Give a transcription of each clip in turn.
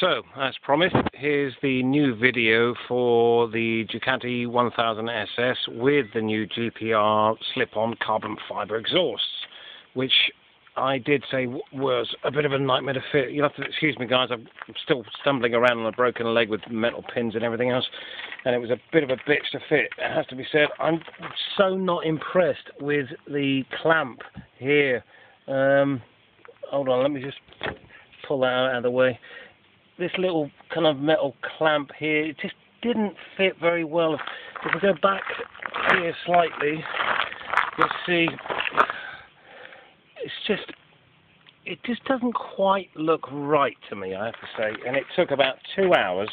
So, as promised, here's the new video for the Ducati 1000 SS with the new GPR slip-on carbon fibre exhausts, which I did say was a bit of a nightmare to fit. You'll have to excuse me, guys, I'm still stumbling around on a broken leg with metal pins and everything else, and it was a bit of a bitch to fit, it has to be said. I'm so not impressed with the clamp here. Hold on, let me just pull that out of the way. This little kind of metal clamp here, it just didn't fit very well. If we go back here slightly, you'll see it just doesn't quite look right to me, I have to say. And it took about 2 hours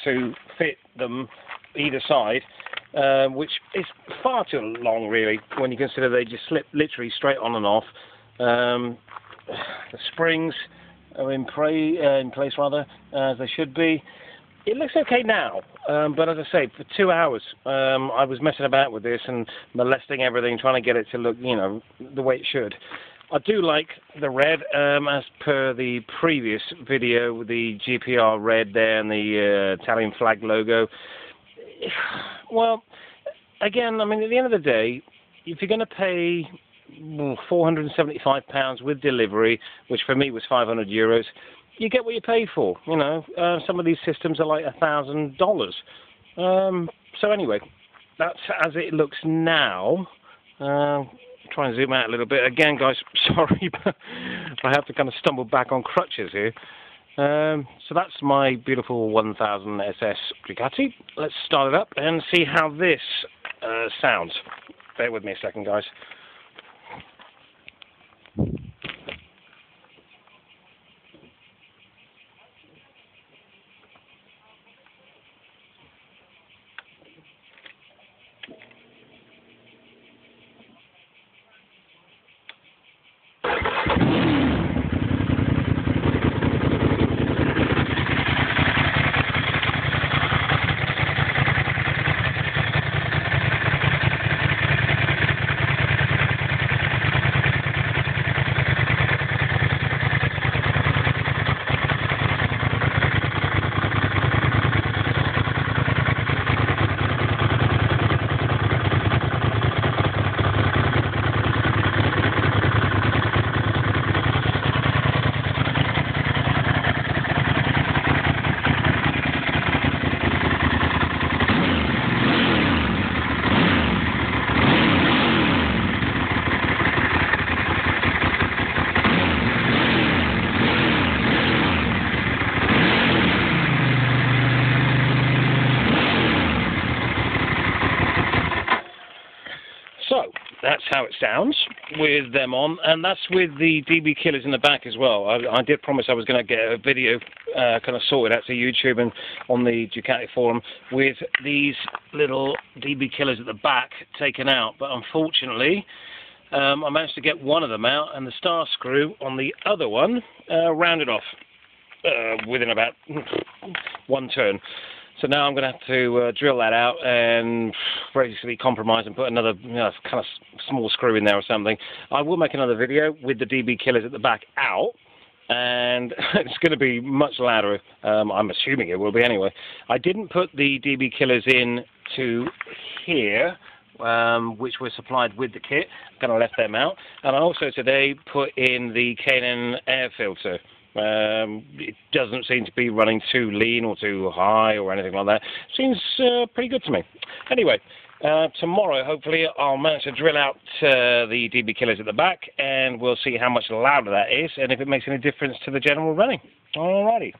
to fit them either side, which is far too long, really, when you consider they just slip literally straight on and off. The springs are in place rather, as they should be. It looks okay now, but as I say, for 2 hours I was messing about with this and molesting everything, trying to get it to look, you know, the way it should. I do like the red, as per the previous video with the GPR red there and the Italian flag logo. Well, again, I mean, at the end of the day, if you're going to pay £475 with delivery, which for me was €500, you get what you pay for. You know, some of these systems are like $1,000. So anyway, that's as it looks now. Try and zoom out a little bit. Again, guys, sorry, but I have to kind of stumble back on crutches here. So that's my beautiful 1000 SS Ducati. Let's start it up and see how this sounds. Bear with me a second, guys. So, that's how it sounds with them on, and that's with the DB killers in the back as well. I did promise I was going to get a video kind of sorted out to YouTube and on the Ducati forum with these little DB killers at the back taken out, but unfortunately I managed to get one of them out, and the star screw on the other one rounded off within about one turn. So now I'm going to have to drill that out and basically compromise and put another kind of small screw in there or something. I will make another video with the DB killers at the back out, and it's going to be much louder. I'm assuming it will be anyway. I didn't put the DB killers in to here, which were supplied with the kit. I'm going to left them out. And I also today put in the K&N air filter. It doesn't seem to be running too lean or too high or anything like that. Seems pretty good to me. Anyway, tomorrow hopefully I'll manage to drill out the DB killers at the back, and we'll see how much louder that is and if it makes any difference to the general running. Alrighty.